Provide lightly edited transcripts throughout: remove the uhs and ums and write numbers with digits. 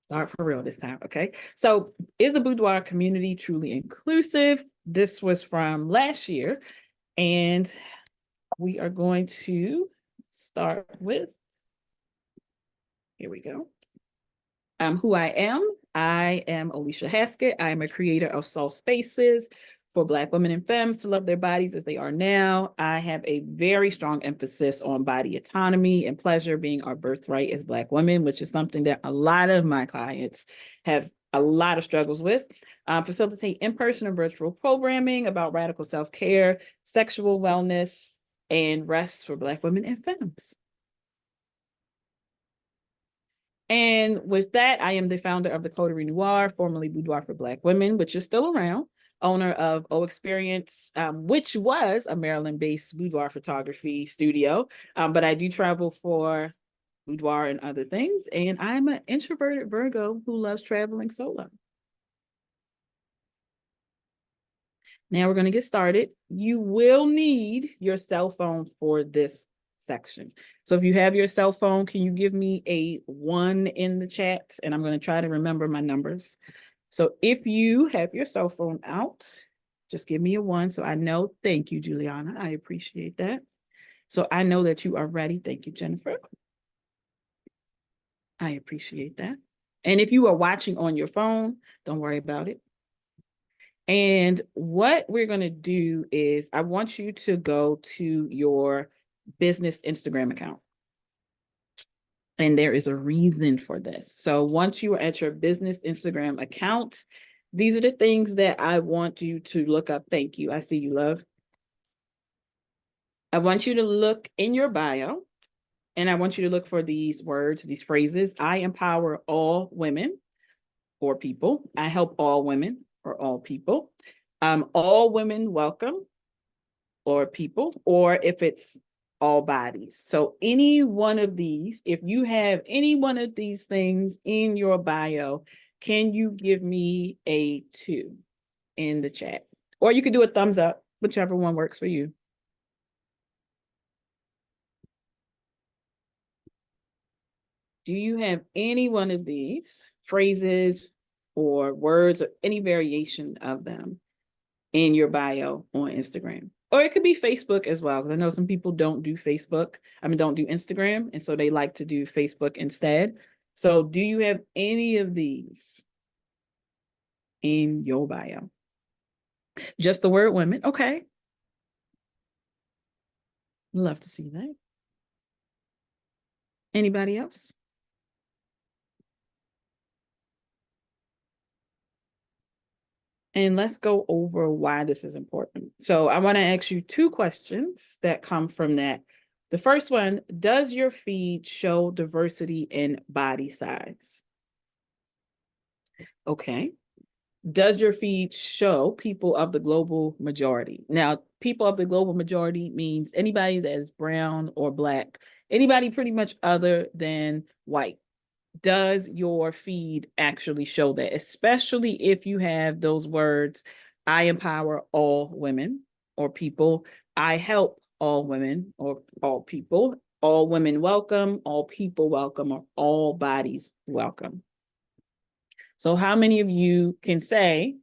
Start for real this time, okay? So is the Boudoir Community Truly Inclusive? This was from last year, and we are going to start with, here we go. Who I am. I am Olesha Haskett. I am a creator of soft spaces for Black women and femmes to love their bodies as they are now. I have a very strong emphasis on body autonomy and pleasure being our birthright as Black women, which is something that a lot of my clients have a lot of struggles with. Facilitate in-person and virtual programming about radical self-care, sexual wellness, and rest for Black women and femmes. And with that, I am the founder of the Coterie Noir, formerly Boudoir for Black Women, which is still around, owner of O Experience, which was a Maryland-based boudoir photography studio. But I do travel for boudoir and other things. And I'm an introverted Virgo who loves traveling solo. Now we're going to get started. You will need your cell phone for this section. So if you have your cell phone, can you give me a 1 in the chat? And I'm going to try to remember my numbers. So if you have your cell phone out, just give me a 1 so I know. Thank you, Juliana. I appreciate that. So I know that you are ready. Thank you, Jennifer. I appreciate that. And if you are watching on your phone, don't worry about it. And what we're going to do is I want you to go to your business Instagram account. And there is a reason for this. So once you are at your business Instagram account, these are the things that I want you to look up. Thank you. I see you, love. I want you to look in your bio, and I want you to look for these words, these phrases. I empower all women or people. I help all women or all people. All women welcome or people, or if it's all bodies. So any one of these, if you have any one of these things in your bio, can you give me a 2 in the chat? Or you could do a thumbs up, whichever one works for you. Do you have any one of these phrases or words or any variation of them in your bio on Instagram? Or it could be Facebook as well, because I know some people don't do Facebook. Don't do Instagram. And so they like to do Facebook instead. So do you have any of these in your bio? Just the word women. Okay. Love to see that. Anybody else? And let's go over why this is important. So I want to ask you 2 questions that come from that. The first one, does your feed show diversity in body size? Okay. Does your feed show people of the global majority? Now, people of the global majority means anybody that is brown or Black, anybody pretty much other than white. Does your feed actually show that? Especially if you have those words, I empower all women or people. I help all women or all people. All women welcome, all people welcome, or all bodies welcome. So how many of you can say,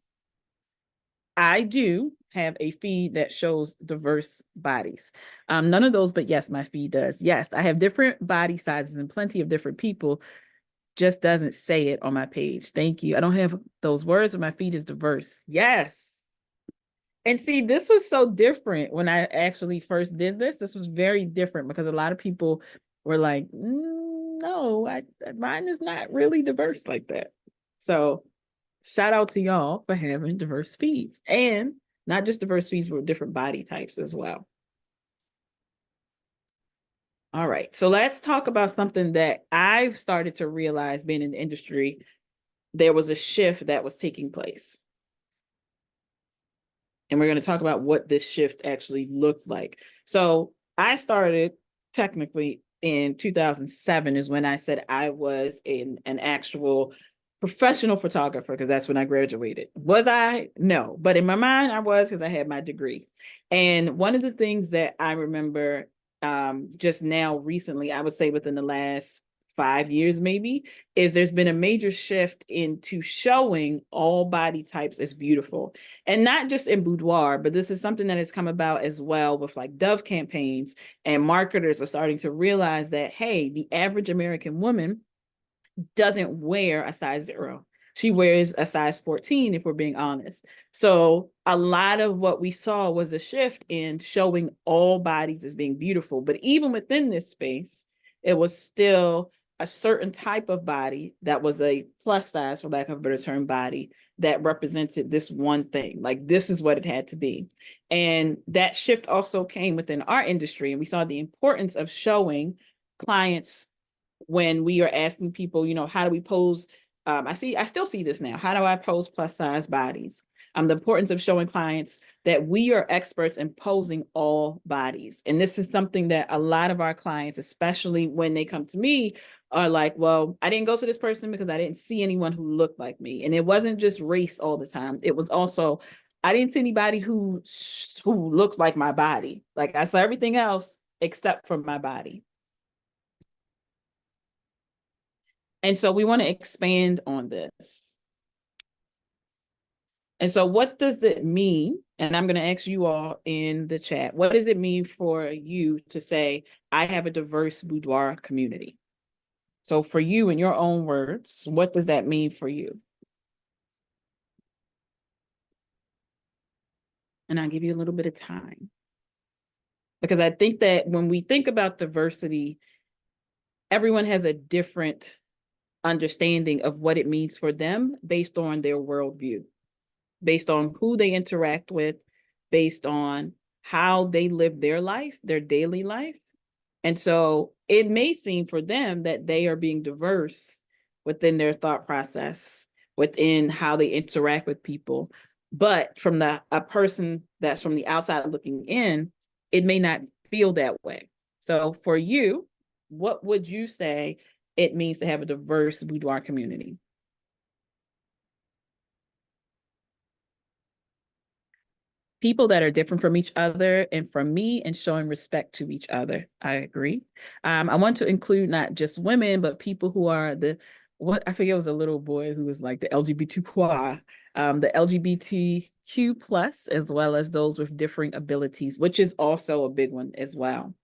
I do have a feed that shows diverse bodies? None of those, but yes, my feed does. Yes, I have different body sizes and plenty of different people. Just doesn't say it on my page. Thank you. I don't have those words, but my feed is diverse. Yes. And see, this was so different when I actually first did this. This was very different because a lot of people were like, no, mine is not really diverse like that. So shout out to y'all for having diverse feeds, and not just diverse feeds with different body types as well. All right, so let's talk about something that I've started to realize being in the industry. There was a shift that was taking place. And we're going to talk about what this shift actually looked like. So I started technically in 2007 is when I said I was an actual professional photographer, because that's when I graduated. Was I? No. But in my mind, I was, because I had my degree. And one of the things that I remember just now recently, I would say within the last 5 years maybe, is there's been a major shift into showing all body types as beautiful. And not just in boudoir, but this is something that has come about as well with like Dove campaigns, and marketers are starting to realize that, hey, the average American woman doesn't wear a size 0. She wears a size 14, if we're being honest. So a lot of what we saw was a shift in showing all bodies as being beautiful. But even within this space, it was still a certain type of body that was a plus size, for lack of a better term, body that represented this one thing. Like, this is what it had to be. And that shift also came within our industry. And we saw the importance of showing clients, when we are asking people, you know, how do we pose? I still see this now. How do I pose plus size bodies? The importance of showing clients that we are experts in posing all bodies. And this is something that a lot of our clients, especially when they come to me, are like, well, I didn't go to this person because I didn't see anyone who looked like me. And it wasn't just race all the time. It was also, I didn't see anybody who looked like my body. Like, I saw everything else except for my body. And so we want to expand on this. And so what does it mean? And I'm going to ask you all in the chat, what does it mean for you to say, I have a diverse boudoir community? So for you, in your own words, what does that mean for you? And I'll give you a little bit of time. Because I think that when we think about diversity, everyone has a different understanding of what it means for them based on their worldview, based on who they interact with, based on how they live their life, their daily life. And so it may seem for them that they are being diverse within their thought process, within how they interact with people. But from a person that's from the outside looking in, it may not feel that way. So for you, what would you say it means to have a diverse boudoir community? People that are different from each other and from me, and showing respect to each other. I agree. I want to include not just women, but people who are I forget, it was a little boy who was like the LGBTQ, the LGBTQ plus, as well as those with differing abilities, which is also a big one as well.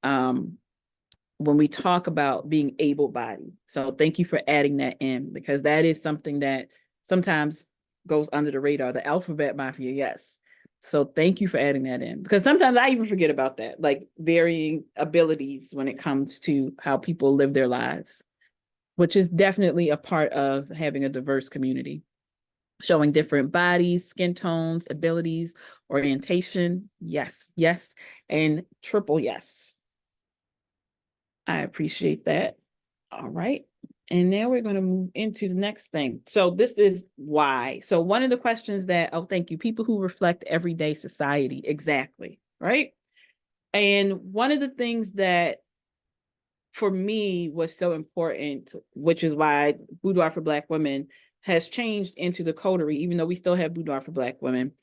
When we talk about being able-bodied. So thank you for adding that in, because that is something that sometimes goes under the radar. The alphabet mafia, yes. So thank you for adding that in, because sometimes I even forget about that, like varying abilities when it comes to how people live their lives, which is definitely a part of having a diverse community. Showing different bodies, skin tones, abilities, orientation, yes, yes, and triple yes. I appreciate that. All right. And now we're going to move into the next thing. So this is why. So one of the questions that, oh, thank you, people who reflect everyday society. Exactly. Right. And one of the things that for me was so important, which is why Boudoir for Black Women has changed into the Coterie, even though we still have Boudoir for Black Women,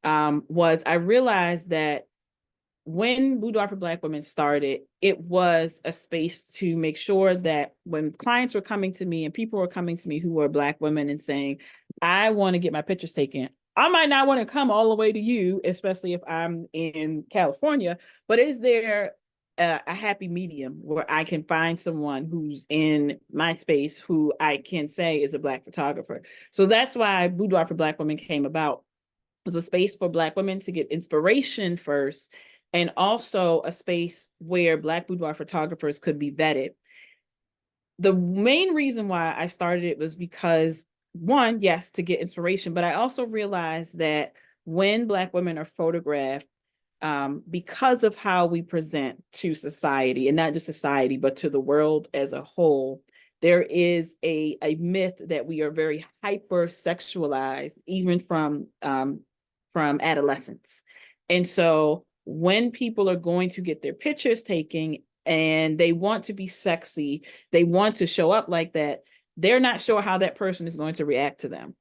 was I realized that when Boudoir for Black Women started, it was a space to make sure that when clients were coming to me and people were coming to me who were Black women and saying, I want to get my pictures taken, I might not want to come all the way to you, especially if I'm in California, but is there a happy medium where I can find someone who's in my space who I can say is a Black photographer? So that's why Boudoir for Black Women came about. It was a space for Black women to get inspiration first, and also a space where Black boudoir photographers could be vetted. The main reason why I started it was because, one, yes, to get inspiration, but I also realized that when Black women are photographed, because of how we present to society, and not just society, but to the world as a whole, there is a myth that we are very hypersexualized, even from adolescence. And so when people are going to get their pictures taken and they want to be sexy, they want to show up like that, they're not sure how that person is going to react to them.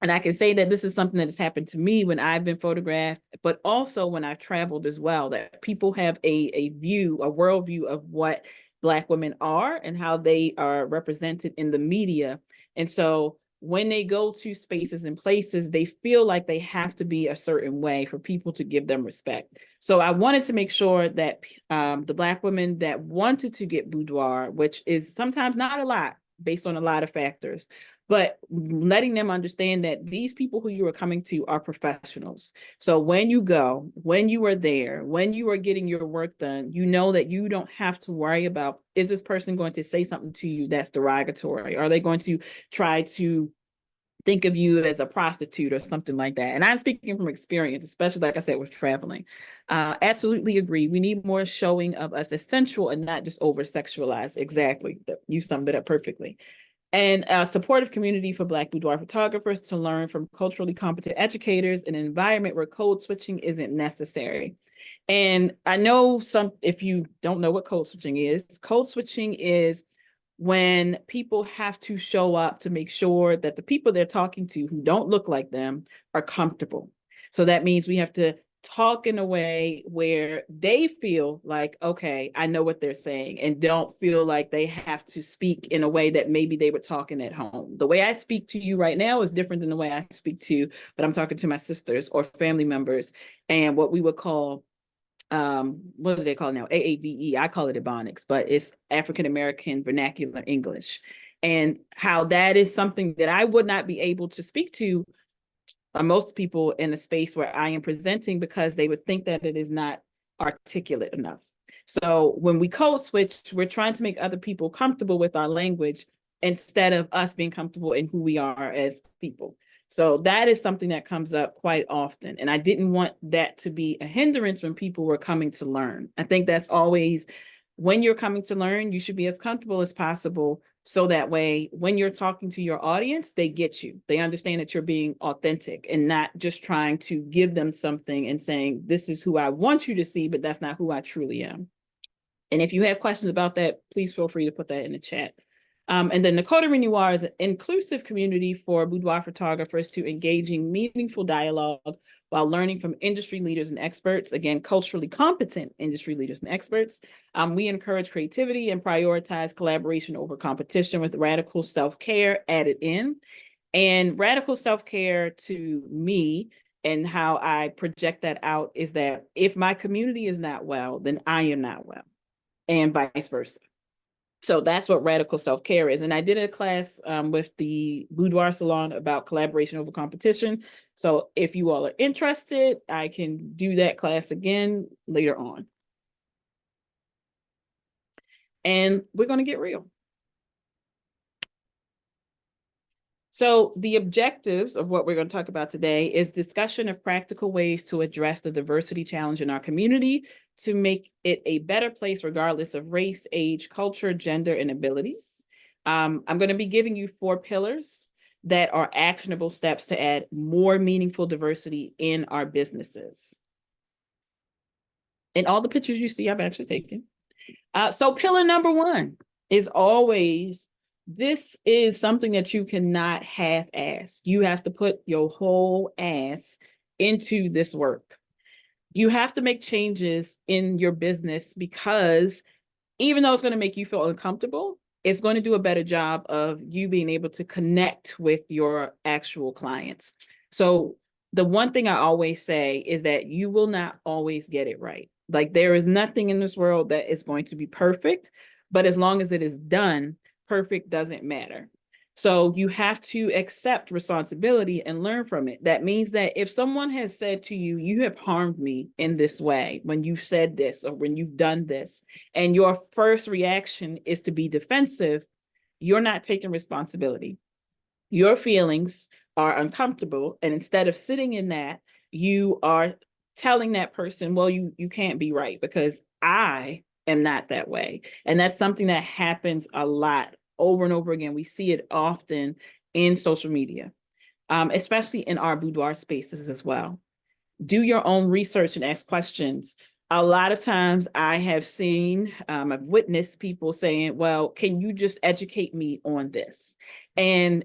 And I can say that this is something that has happened to me when I've been photographed, but also when I've traveled as well, that people have a worldview of what Black women are and how they are represented in the media. And so when they go to spaces and places, they feel like they have to be a certain way for people to give them respect. So I wanted to make sure that the Black women that wanted to get boudoir, which is sometimes not a lot based on a lot of factors, but letting them understand that these people who you are coming to are professionals. So when you go, when you are there, when you are getting your work done, you know that you don't have to worry about, is this person going to say something to you that's derogatory? Are they going to try to think of you as a prostitute or something like that? And I'm speaking from experience, especially like I said, with traveling. Absolutely agree. We need more showing of us as sensual and not just over sexualized. Exactly. You summed it up perfectly. And a supportive community for Black boudoir photographers to learn from culturally competent educators in an environment where code switching isn't necessary. And I know if you don't know what code switching is when people have to show up to make sure that the people they're talking to who don't look like them are comfortable. So that means we have to talk in a way where they feel like, okay, I know what they're saying, and don't feel like they have to speak in a way that maybe they were talking at home. The way I speak to you right now is different than the way I speak to, but I'm talking to my sisters or family members, and what we would call what do they call it now? AAVE. I call it Ebonics, but it's African American Vernacular English. And how that is something that I would not be able to speak to most people in a space where I am presenting, because they would think that it is not articulate enough. So when we code switch, we're trying to make other people comfortable with our language instead of us being comfortable in who we are as people. So that is something that comes up quite often. And I didn't want that to be a hindrance when people were coming to learn. I think that's always, when you're coming to learn, you should be as comfortable as possible. So that way, when you're talking to your audience, they get you. They understand that you're being authentic and not just trying to give them something and saying, this is who I want you to see, but that's not who I truly am. And if you have questions about that, please feel free to put that in the chat. And then the Coterie Noir is an inclusive community for boudoir photographers to engaging meaningful dialogue while learning from industry leaders and experts, again, culturally competent industry leaders and experts. We encourage creativity and prioritize collaboration over competition with radical self-care added in. And radical self-care to me, and how I project that out, is that if my community is not well, then I am not well, and vice versa. So that's what radical self-care is. And I did a class with the Boudoir Salon about collaboration over competition. So if you all are interested, I can do that class again later on. And we're going to get real. So the objectives of what we're going to talk about today is discussion of practical ways to address the diversity challenge in our community to make it a better place regardless of race, age, culture, gender, and abilities. I'm going to be giving you 4 pillars that are actionable steps to add more meaningful diversity in our businesses. And all the pictures you see, I've actually taken. So pillar number 1 is always, this is something that you cannot half-ass. You have to put your whole ass into this work. You have to make changes in your business, because even though it's going to make you feel uncomfortable, it's going to do a better job of you being able to connect with your actual clients. So the one thing I always say is that you will not always get it right. Like, there is nothing in this world that is going to be perfect, but as long as it is done, perfect doesn't matter. So you have to accept responsibility and learn from it. That means that if someone has said to you, you have harmed me in this way, when you've said this or when you've done this, and your first reaction is to be defensive, you're not taking responsibility. Your feelings are uncomfortable. And instead of sitting in that, you are telling that person, well, you can't be right because I am not that way. And that's something that happens a lot over and over again. We see it often in social media, especially in our boudoir spaces as well. Do your own research and ask questions. A lot of times I have seen, I've witnessed people saying, well, can you just educate me on this? And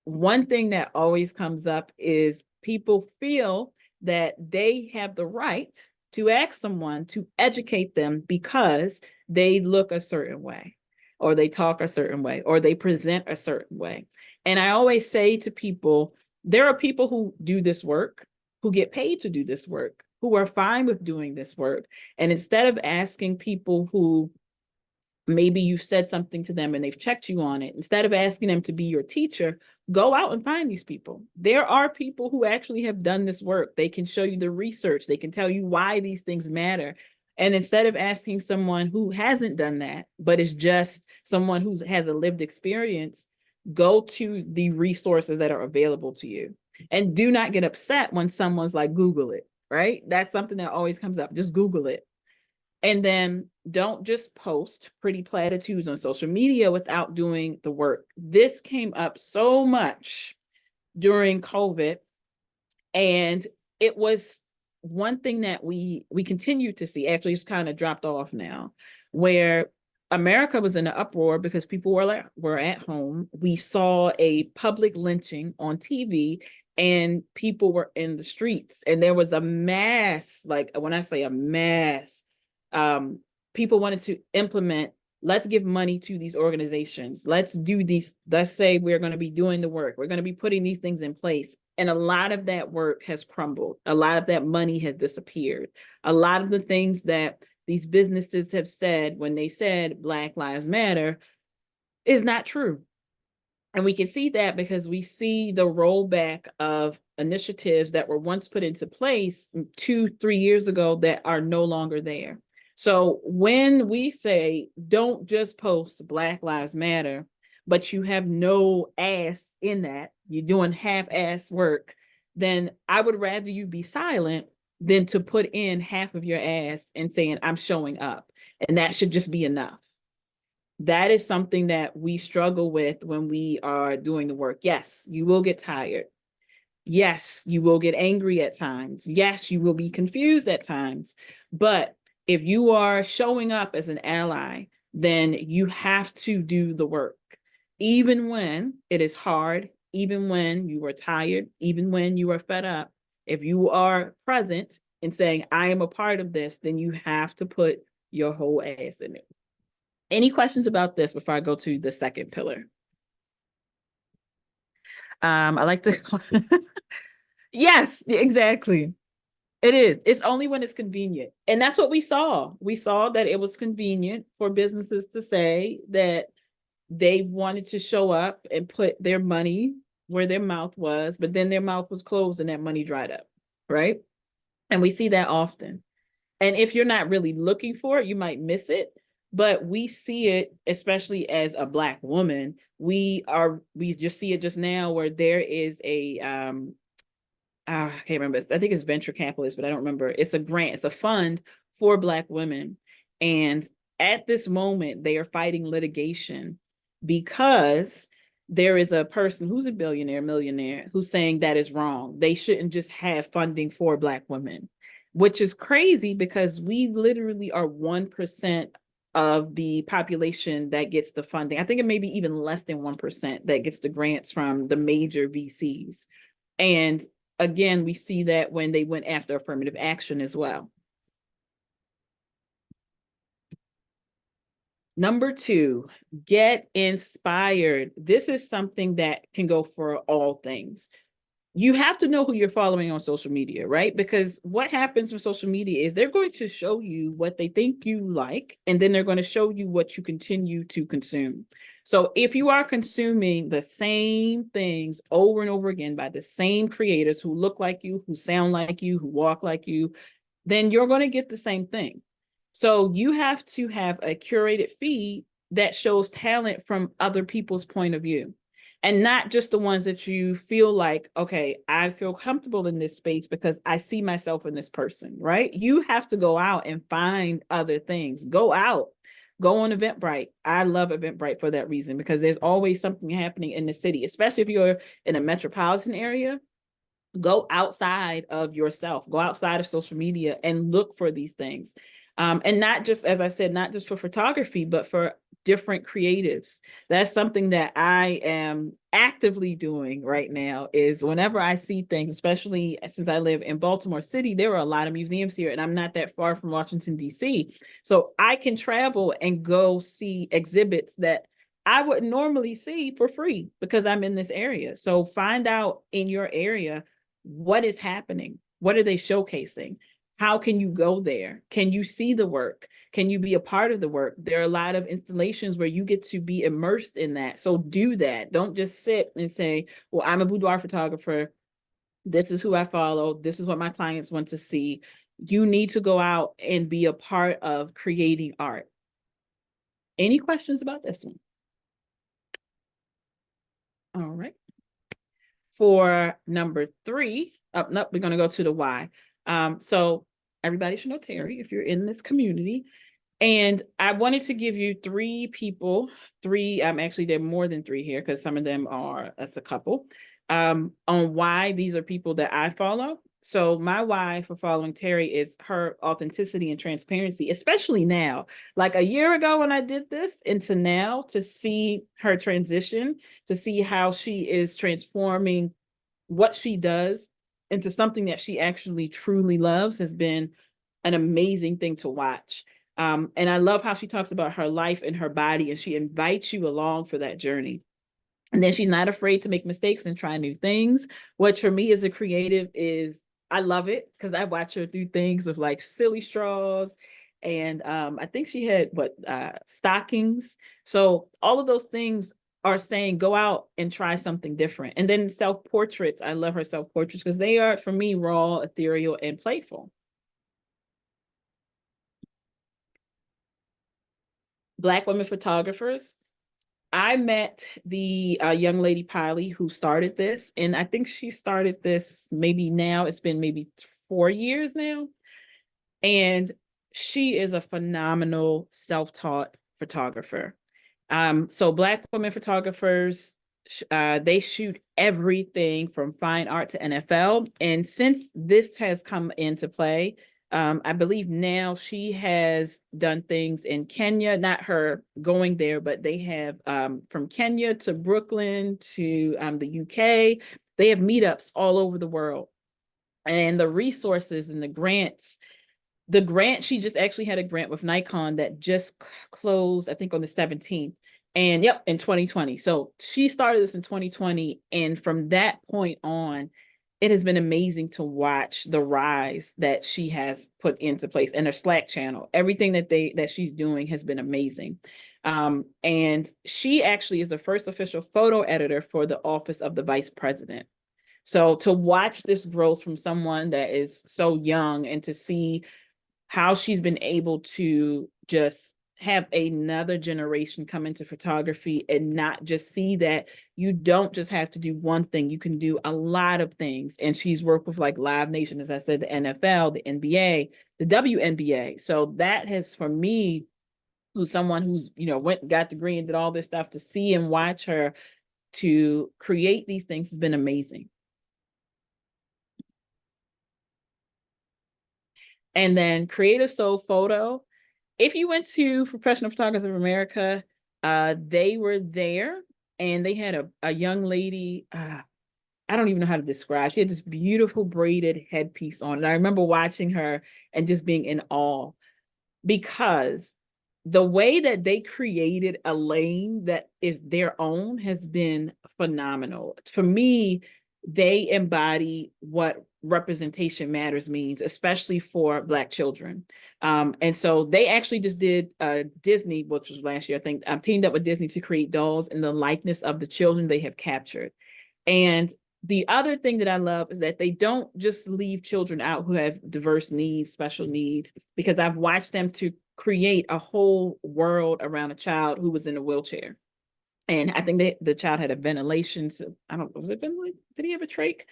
one thing that always comes up is people feel that they have the right to ask someone to educate them because they look a certain way, or they talk a certain way, or they present a certain way. And I always say to people, there are people who do this work, who get paid to do this work, who are fine with doing this work. And instead of asking people who maybe you've said something to them and they've checked you on it, instead of asking them to be your teacher, go out and find these people. There are people who actually have done this work. They can show you the research. They can tell you why these things matter. And instead of asking someone who hasn't done that, but is just someone who has a lived experience, go to the resources that are available to you. And do not get upset when someone's like, Google it, right? That's something that always comes up. Just Google it. And then don't just post pretty platitudes on social media without doing the work. This came up so much during COVID, and it was one thing that we continue to see. Actually, it's kind of dropped off now, where America was in an uproar because people were at home. We saw a public lynching on TV, and people were in the streets, and there was a mass, like when I say a mass, people wanted to implement, let's give money to these organizations. Let's do these. Let's say we're going to be doing the work. We're going to be putting these things in place. And a lot of that work has crumbled. A lot of that money has disappeared. A lot of the things that these businesses have said when they said Black Lives Matter is not true. And we can see that because we see the rollback of initiatives that were once put into place 2-3 years ago that are no longer there. So when we say, don't just post Black Lives Matter, but you have no ass in that, you're doing half-ass work, then I would rather you be silent than to put in half of your ass and saying, I'm showing up. And that should just be enough. That is something that we struggle with when we are doing the work. Yes, you will get tired. Yes, you will get angry at times. Yes, you will be confused at times. But if you are showing up as an ally, then you have to do the work. Even when it is hard, even when you are tired, even when you are fed up, if you are present and saying, I am a part of this, then you have to put your whole ass in it. Any questions about this before I go to the second pillar? I like to, yes, exactly. It is. It's only when it's convenient. And that's what we saw. We saw that it was convenient for businesses to say that they wanted to show up and put their money where their mouth was, but then their mouth was closed and that money dried up, right? And we see that often. And if you're not really looking for it, you might miss it. But we see it, especially as a Black woman, we just see it just now where there is a, I can't remember, I think it's venture capitalist, but I don't remember. It's a grant, it's a fund for Black women. And at this moment, they are fighting litigation because there is a person who's a billionaire, millionaire, who's saying that is wrong. They shouldn't just have funding for Black women, which is crazy because we literally are 1% of the population that gets the funding. I think it may be even less than 1% that gets the grants from the major VCs. And again, we see that when they went after affirmative action as well. Number 2, get inspired. This is something that can go for all things. You have to know who you're following on social media, right? Because what happens with social media is they're going to show you what they think you like, and then they're going to show you what you continue to consume. So if you are consuming the same things over and over again by the same creators who look like you, who sound like you, who walk like you, then you're going to get the same thing. So you have to have a curated feed that shows talent from other people's point of view. And not just the ones that you feel like, okay, I feel comfortable in this space because I see myself in this person, right? You have to go out and find other things. Go out, go on Eventbrite. I love Eventbrite for that reason, because there's always something happening in the city, especially if you're in a metropolitan area. Go outside of yourself, go outside of social media and look for these things. And not just, as I said, not just for photography, but for different creatives. That's something that I am actively doing right now, is whenever I see things, especially since I live in Baltimore City, there are a lot of museums here and I'm not that far from Washington, D.C. So I can travel and go see exhibits that I wouldn't normally see for free because I'm in this area. So find out in your area what is happening. What are they showcasing? How can you go there? Can you see the work? Can you be a part of the work? There are a lot of installations where you get to be immersed in that. So do that. Don't just sit and say, well, I'm a boudoir photographer. This is who I follow. This is what my clients want to see. You need to go out and be a part of creating art. Any questions about this one? All right. For number 3, no, we're going to go to the why. So everybody should know Terry if you're in this community. And I wanted to give you 3 people, actually there are more than 3 here because some of them are, that's a couple, on why these are people that I follow. So my why for following Terry is her authenticity and transparency, especially now. Like a year ago when I did this into now, to see her transition, to see how she is transforming what she does into something that she actually truly loves, has been an amazing thing to watch. And I love how she talks about her life and her body, and she invites you along for that journey. And then she's not afraid to make mistakes and try new things, which for me as a creative is, I love it because I watch her do things with like silly straws. And I think she had stockings. So all of those things are saying, go out and try something different. And then self-portraits. I love her self-portraits because they are, for me, raw, ethereal, and playful. Black women photographers. I met the young lady Piley who started this, and I think she started this maybe now, it's been maybe 4 years now. And she is a phenomenal self-taught photographer. So Black women photographers, they shoot everything from fine art to NFL. And since this has come into play, I believe now she has done things in Kenya, not her going there, but they have from Kenya to Brooklyn to the UK. They have meetups all over the world. And the resources and the grants, she just actually had a grant with Nikon that just closed, I think on the 17th. And yep, in 2020. So she started this in 2020. And from that point on, it has been amazing to watch the rise that she has put into place, and her Slack channel. Everything that she's doing has been amazing. And she actually is the first official photo editor for the Office of the Vice President. So to watch this growth from someone that is so young, and to see how she's been able to just have another generation come into photography and not just see that you don't just have to do one thing, you can do a lot of things. And she's worked with like Live Nation, as I said, the NFL, the NBA, the WNBA. So that has, for me, who's someone who's, went and got the degree and did all this stuff, to see and watch her to create these things has been amazing. And then Creative Soul Photo. If you went to Professional Photographers of America, they were there, and they had a young lady, I don't even know how to describe. She had this beautiful braided headpiece on. And I remember watching her and just being in awe, because the way that they created a lane that is their own has been phenomenal. For me, they embody what representation matters means, especially for Black children. And so they actually just did Disney, which was last year, I think, teamed up with Disney to create dolls in the likeness of the children they have captured. And the other thing that I love is that they don't just leave children out who have diverse needs, special needs, because I've watched them to create a whole world around a child who was in a wheelchair. And I think the child had a ventilation. So was it ventilation? Did he have a trach?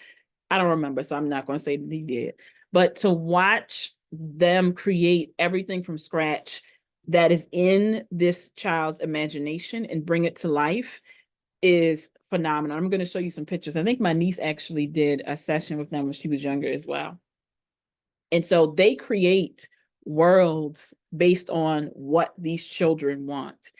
I don't remember, so I'm not going to say that he did. But to watch them create everything from scratch that is in this child's imagination and bring it to life is phenomenal. I'm going to show you some pictures. I think my niece actually did a session with them when she was younger as well. And so they create worlds based on what these children want.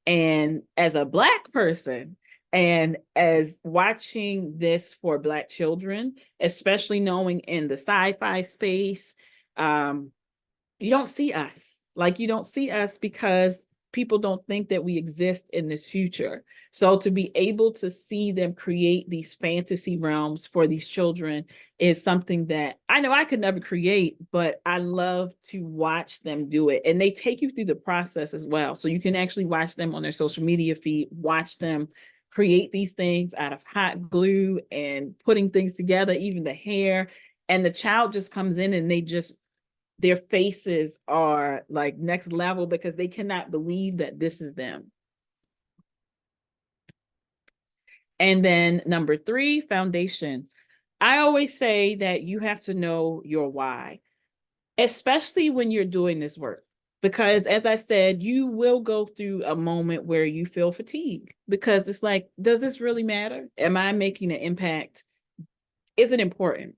And as a Black person, and as watching this for Black children, especially knowing in the sci-fi space, you don't see us. Like, you don't see us because people don't think that we exist in this future. So to be able to see them create these fantasy realms for these children is something that I know I could never create, but I love to watch them do it. And they take you through the process as well. So you can actually watch them on their social media feed, watch them create these things out of hot glue and putting things together, even the hair. And the child just comes in and their faces are like next level because they cannot believe that this is them. And then number 3, foundation. I always say that you have to know your why, especially when you're doing this work. Because as I said, you will go through a moment where you feel fatigue because it's like, does this really matter? Am I making an impact? Is it important?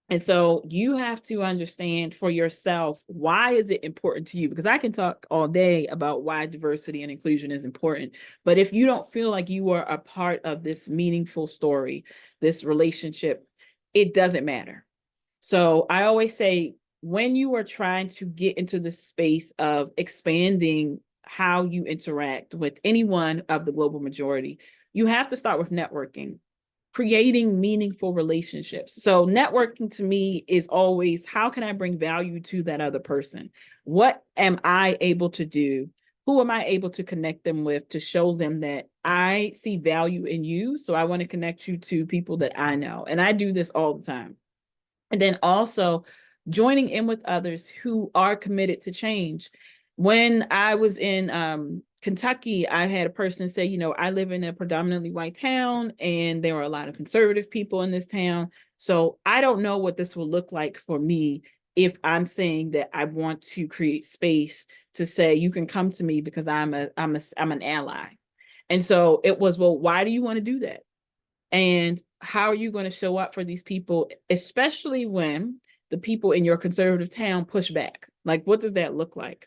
And so you have to understand for yourself, why is it important to you? Because I can talk all day about why diversity and inclusion is important. But if you don't feel like you are a part of this meaningful story, this relationship, it doesn't matter. So I always say, when you are trying to get into the space of expanding how you interact with anyone of the global majority, you have to start with networking, creating meaningful relationships. So networking to me is always, how can I bring value to that other person? What am I able to do? Who am I able to connect them with to show them that I see value in you? So I want to connect you to people that I know. And I do this all the time. And then also joining in with others who are committed to change. When I was in Kentucky, I had a person say, you know, I live in a predominantly white town and there are a lot of conservative people in this town. So I don't know what this will look like for me if I'm saying that I want to create space to say, you can come to me because I'm an ally. And so it was, well, why do you want to do that? And how are you going to show up for these people, especially when the people in your conservative town push back? Like, what does that look like?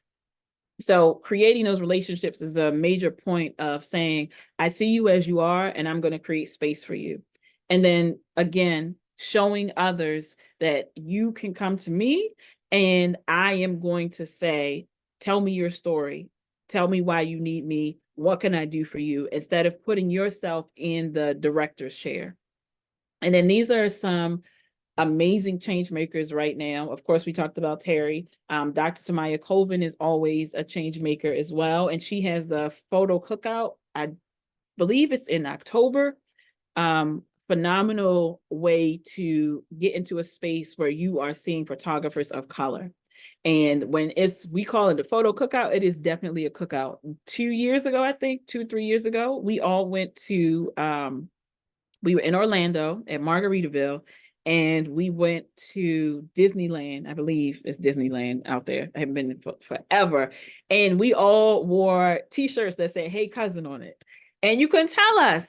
So creating those relationships is a major point of saying, I see you as you are, and I'm going to create space for you. And then again, showing others that you can come to me and I am going to say, tell me your story. Tell me why you need me. What can I do for you? Instead of putting yourself in the director's chair. And then these are some amazing change makers right now. Of course, we talked about Terry. Dr. Tamaya Colvin is always a change maker as well. And she has the photo cookout. I believe it's in October. Phenomenal way to get into a space where you are seeing photographers of color. And when we call it a photo cookout, it is definitely a cookout. 2 years ago, I think 2-3 years ago, we all went to, we were in Orlando at Margaritaville, and we went to Disneyland. I believe it's Disneyland out there. I haven't been for forever. And we all wore t-shirts that said, "Hey, cousin" on it. And you couldn't tell us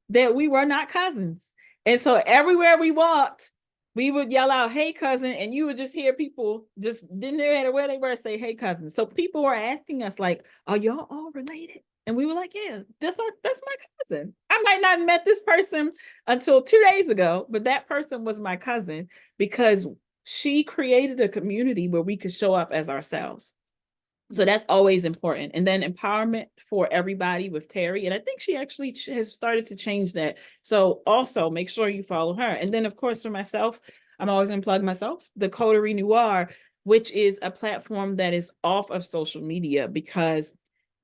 that we were not cousins. And so everywhere we walked, we would yell out, "Hey, cousin," and you would just hear people just didn't matter where they were say, "Hey, cousin." So people were asking us like, "Are y'all all related?" And we were like, "Yeah, that's my cousin." I might not have met this person until 2 days ago, but that person was my cousin because she created a community where we could show up as ourselves. So that's always important. And then empowerment for everybody with Terry. And I think she actually has started to change that. So also make sure you follow her. And then, of course, for myself, I'm always going to plug myself, the Coterie Noir, which is a platform that is off of social media. Because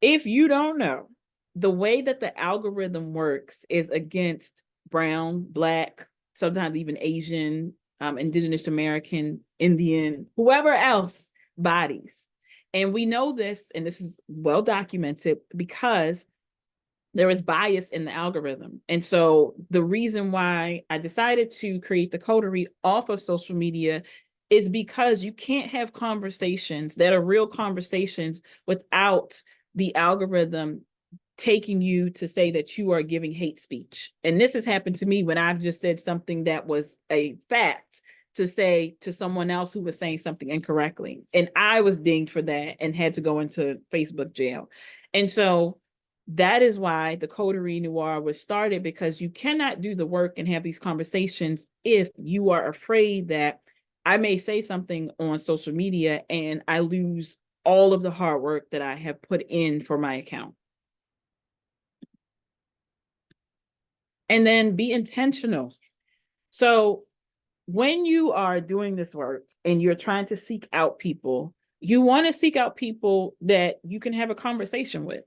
if you don't know, the way that the algorithm works is against brown, Black, sometimes even Asian, Indigenous American, Indian, whoever else bodies. And we know this, and this is well documented, because there is bias in the algorithm. And so the reason why I decided to create the Coterie off of social media is because you can't have conversations that are real conversations without the algorithm taking you to say that you are giving hate speech. And this has happened to me when I've just said something that was a fact to say to someone else who was saying something incorrectly. And I was dinged for that and had to go into Facebook jail. And so That is why the Coterie Noir was started, because you cannot do the work and have these conversations if you are afraid that I may say something on social media and I lose all of the hard work that I have put in for my account. And then be intentional. So when you are doing this work and you're trying to seek out people, you want to seek out people that you can have a conversation with.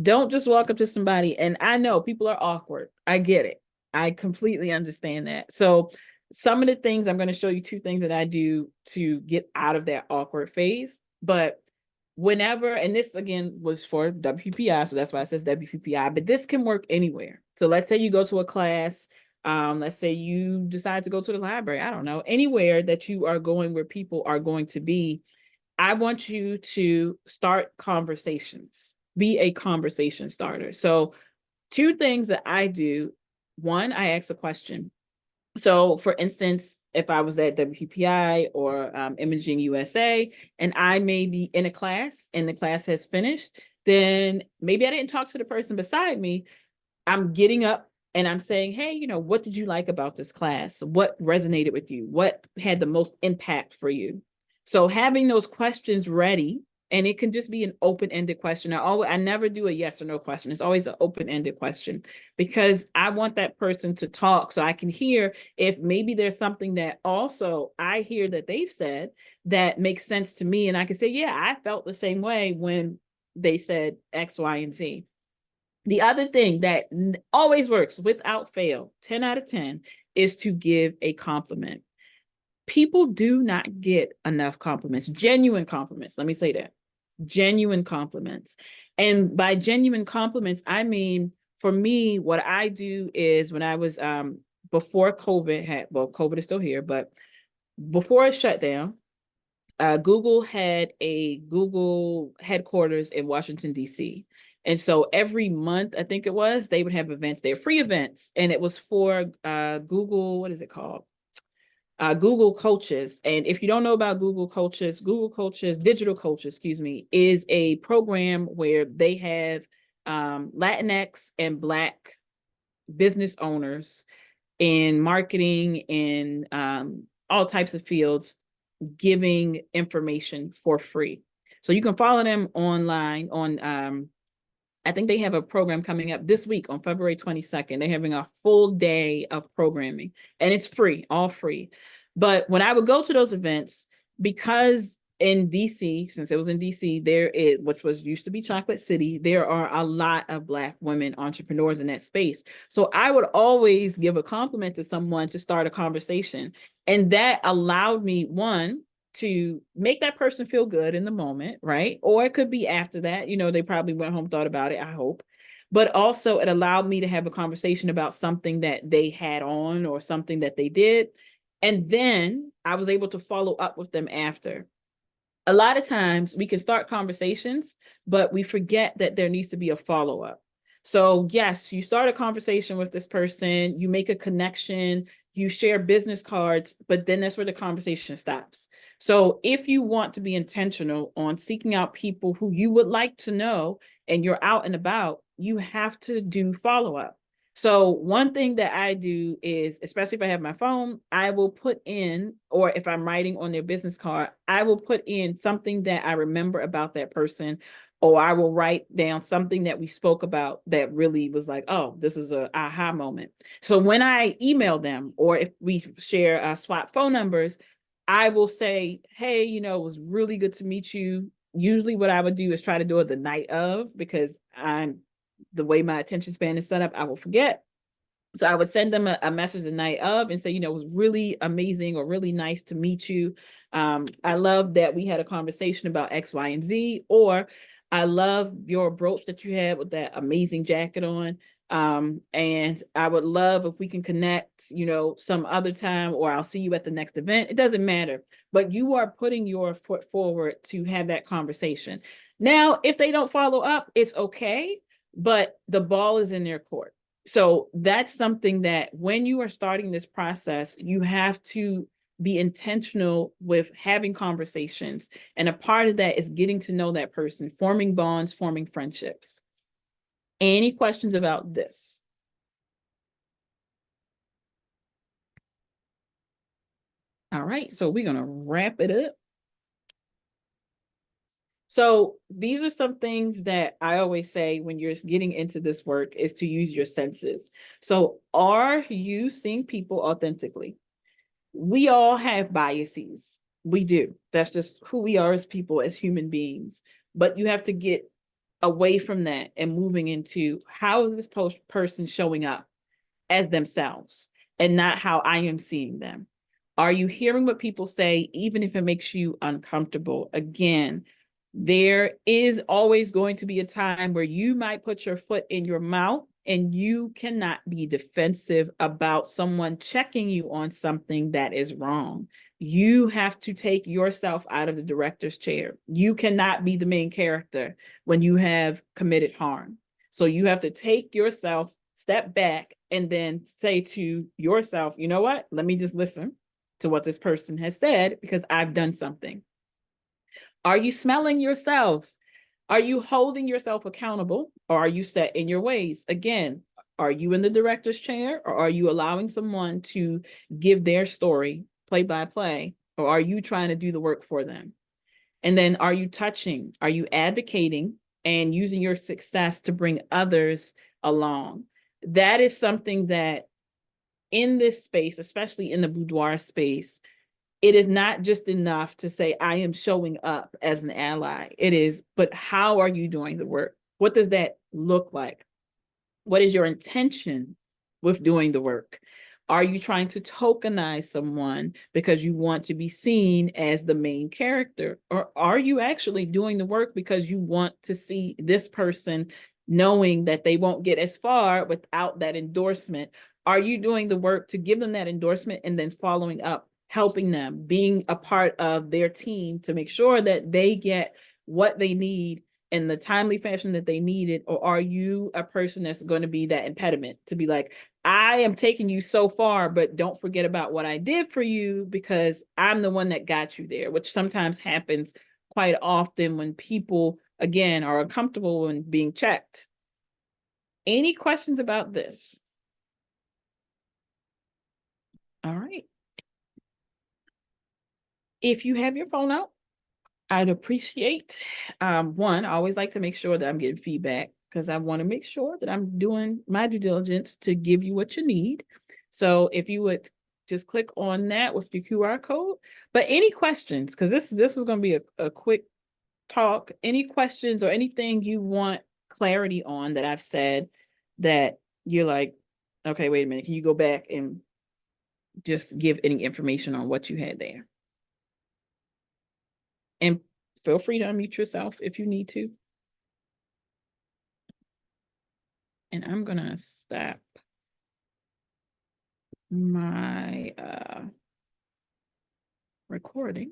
Don't just walk up to somebody. And I know people are awkward. I get it. I completely understand that. So some of the things, I'm going to show you 2 things that I do to get out of that awkward phase. But whenever, and this again was for WPPI, so that's why it says WPPI, but this can work anywhere. So let's say you go to a class, let's say you decide to go to the library, I don't know, anywhere that you are going where people are going to be. I want you to start conversations, be a conversation starter. So 2 things that I do. One, I ask a question. So for instance, if I was at WPPI or Imaging USA, and I may be in a class and the class has finished, then maybe I didn't talk to the person beside me. I'm getting up and I'm saying, hey, what did you like about this class? What resonated with you? What had the most impact for you? So having those questions ready, and it can just be an open-ended question. I never do a yes or no question. It's always an open-ended question, because I want that person to talk so I can hear if maybe there's something that also I hear that they've said that makes sense to me. And I can say, yeah, I felt the same way when they said X, Y, and Z. The other thing that always works without fail, 10 out of 10, is to give a compliment. People do not get enough compliments, genuine compliments. Let me say that. Genuine compliments. And by genuine compliments, I mean, for me, what I do is when I was, before COVID is still here, but before it shut down, Google had a Google headquarters in Washington, D.C. And so every month, I think it was, they would have events there, free events. And it was for Google, what is it called? Google Coaches. And if you don't know about Google Coaches, Digital Coaches, excuse me, is a program where they have Latinx and Black business owners in marketing, in all types of fields, giving information for free. So you can follow them online on, I think they have a program coming up this week on February 22nd. They're having a full day of programming, and it's free, all free. But when I would go to those events, because in DC, since it was in DC, which was used to be Chocolate City, there are a lot of Black women entrepreneurs in that space. So I would always give a compliment to someone to start a conversation. And that allowed me, one, to make that person feel good in the moment, right? Or it could be after that, they probably went home, thought about it, I hope. But also it allowed me to have a conversation about something that they had on or something that they did. And then I was able to follow up with them after. A lot of times we can start conversations, but we forget that there needs to be a follow-up. So yes, you start a conversation with this person, you make a connection, you share business cards, but then that's where the conversation stops. So if you want to be intentional on seeking out people who you would like to know and you're out and about, you have to do follow-up. So one thing that I do is, especially if I have my phone, I will put in, or if I'm writing on their business card, I will put in something that I remember about that person, or I will write down something that we spoke about that really was like, oh, this is a aha moment. So when I email them, or if we share swap phone numbers, I will say, hey, it was really good to meet you. Usually what I would do is try to do it the night of, because the way my attention span is set up, I will forget. So I would send them a message the night of and say, it was really amazing or really nice to meet you. I love that we had a conversation about X, Y, and Z, or I love your brooch that you had with that amazing jacket on. And I would love if we can connect, some other time, or I'll see you at the next event. It doesn't matter, but you are putting your foot forward to have that conversation. Now, if they don't follow up, it's okay, but the ball is in their court. So that's something that when you are starting this process, you have to be intentional with having conversations. And a part of that is getting to know that person, forming bonds, forming friendships. Any questions about this? All right, so we're going to wrap it up. So these are some things that I always say when you're getting into this work is to use your senses. So are you seeing people authentically? We all have biases. We do. That's just who we are as people, as human beings. But you have to get away from that and moving into how is this person showing up as themselves and not how I am seeing them. Are you hearing what people say, even if it makes you uncomfortable? Again, there is always going to be a time where you might put your foot in your mouth and you cannot be defensive about someone checking you on something that is wrong. You have to take yourself out of the director's chair. You cannot be the main character when you have committed harm. So you have to take yourself, step back, and then say to yourself, you know what? Let me just listen to what this person has said because I've done something. Are you smelling yourself? Are you holding yourself accountable, or are you set in your ways? Again, are you in the director's chair, or are you allowing someone to give their story play by play, or are you trying to do the work for them? And then are you touching? Are you advocating and using your success to bring others along? That is something that in this space, especially in the boudoir space, it is not just enough to say, I am showing up as an ally. It is, but how are you doing the work? What does that look like? What is your intention with doing the work? Are you trying to tokenize someone because you want to be seen as the main character? Or are you actually doing the work because you want to see this person knowing that they won't get as far without that endorsement? Are you doing the work to give them that endorsement and then following up, helping them, being a part of their team to make sure that they get what they need in the timely fashion that they need it? Or are you a person that's going to be that impediment to be like, I am taking you so far, but don't forget about what I did for you because I'm the one that got you there, which sometimes happens quite often when people, again, are uncomfortable when being checked. Any questions about this? All right. If you have your phone out, I'd appreciate, one, I always like to make sure that I'm getting feedback because I want to make sure that I'm doing my due diligence to give you what you need. So if you would just click on that with your QR code. But any questions, because this is going to be a quick talk. Any questions or anything you want clarity on that I've said that you're like, okay, wait a minute, can you go back and just give any information on what you had there? And feel free to unmute yourself if you need to. And I'm gonna stop my recording.